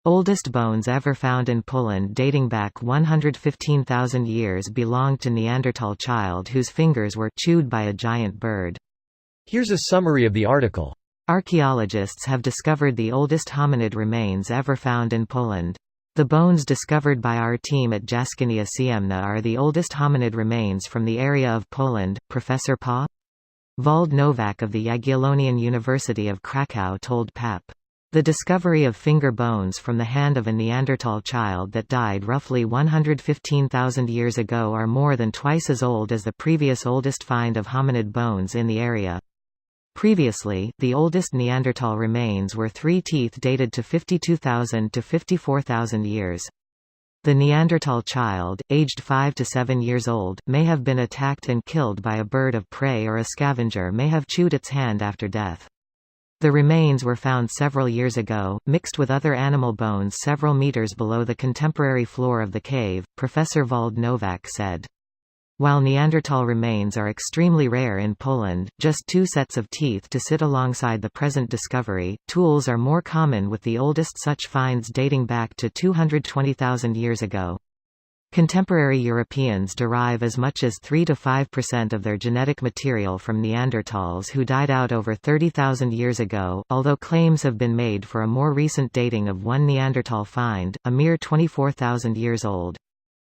Oldest bones ever found in Poland dating back 115,000 years belonged to Neanderthal child whose fingers were chewed by a giant bird. Here's a summary of the article. Archaeologists have discovered the oldest hominid remains ever found in Poland. The bones discovered by our team at Jaskinia Siemna are the oldest hominid remains from the area of Poland, Professor Pa. Wald Nowak of the Jagiellonian University of Krakow told PAP. The discovery of finger bones from the hand of a Neanderthal child that died roughly 115,000 years ago are more than twice as old as the previous oldest find of hominid bones in the area. Previously, the oldest Neanderthal remains were 3 teeth dated to 52,000 to 54,000 years. The Neanderthal child, aged 5 to 7 years old, may have been attacked and killed by a bird of prey, or a scavenger may have chewed its hand after death. The remains were found several years ago, mixed with other animal bones several meters below the contemporary floor of the cave, Professor Wald Nowak said. While Neanderthal remains are extremely rare in Poland, just 2 sets of teeth to sit alongside the present discovery, tools are more common, with the oldest such finds dating back to 220,000 years ago. Contemporary Europeans derive as much as 3 to 5% of their genetic material from Neanderthals who died out over 30,000 years ago, although claims have been made for a more recent dating of one Neanderthal find, a mere 24,000 years old.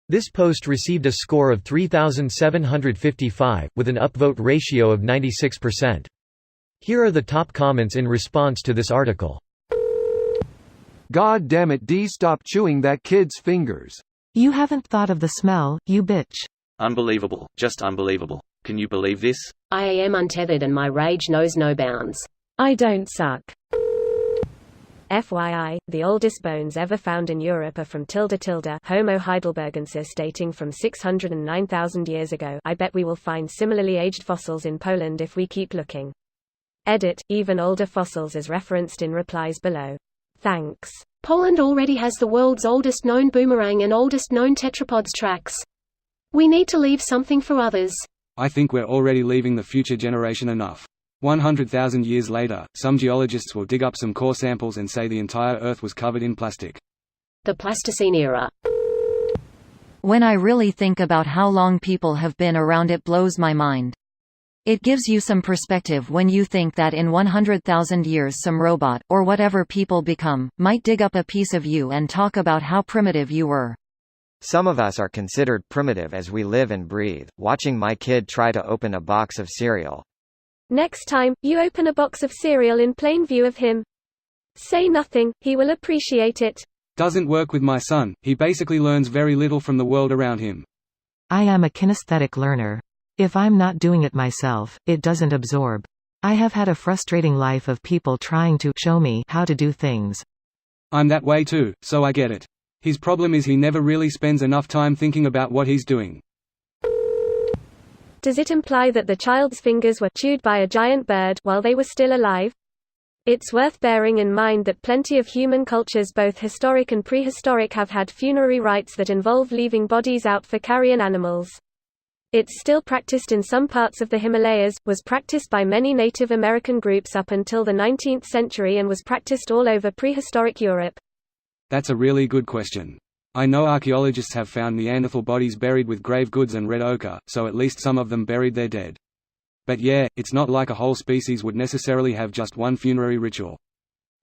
This post received a score of 3,755, with an upvote ratio of 96%. Here are the top comments in response to this article. God damn it, D, stop chewing that kid's fingers. You haven't thought of the smell, you bitch. Unbelievable, just unbelievable. Can you believe this? I am untethered and my rage knows no bounds. I don't suck. FYI, the oldest bones ever found in Europe are from Homo heidelbergensis dating from 609,000 years ago. I bet we will find similarly aged fossils in Poland if we keep looking. Edit, even older fossils as referenced in replies below. Thanks. Poland already has the world's oldest known boomerang and oldest known tetrapods tracks. We need to leave something for others. I think we're already leaving the future generation enough. 100,000 years later, some geologists will dig up some core samples and say the entire Earth was covered in plastic. The Pleistocene era. When I really think about how long people have been around, it blows my mind. It gives you some perspective when you think that in 100,000 years some robot, or whatever people become, might dig up a piece of you and talk about how primitive you were. Some of us are considered primitive as we live and breathe, watching my kid try to open a box of cereal. Next time, you open a box of cereal in plain view of him. Say nothing, he will appreciate it. Doesn't work with my son, he basically learns very little from the world around him. I am a kinesthetic learner. If I'm not doing it myself, it doesn't absorb. I have had a frustrating life of people trying to show me how to do things. I'm that way too, so I get it. His problem is he never really spends enough time thinking about what he's doing. Does it imply that the child's fingers were chewed by a giant bird while they were still alive? It's worth bearing in mind that plenty of human cultures, both historic and prehistoric, have had funerary rites that involve leaving bodies out for carrion animals. It's still practiced in some parts of the Himalayas, was practiced by many Native American groups up until the 19th century, and was practiced all over prehistoric Europe. That's a really good question. I know archaeologists have found Neanderthal bodies buried with grave goods and red ochre, so at least some of them buried their dead. But yeah, it's not like a whole species would necessarily have just one funerary ritual.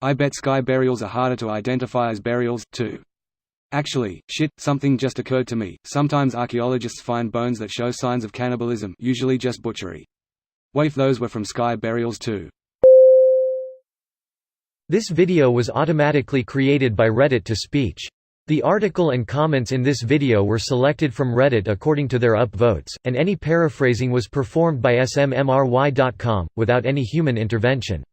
I bet sky burials are harder to identify as burials, too. Actually, shit, something just occurred to me. Sometimes archaeologists find bones that show signs of cannibalism, usually just butchery. What if those were from sky burials too? This video was automatically created by Reddit to speech. The article and comments in this video were selected from Reddit according to their upvotes, and any paraphrasing was performed by smry.com, without any human intervention.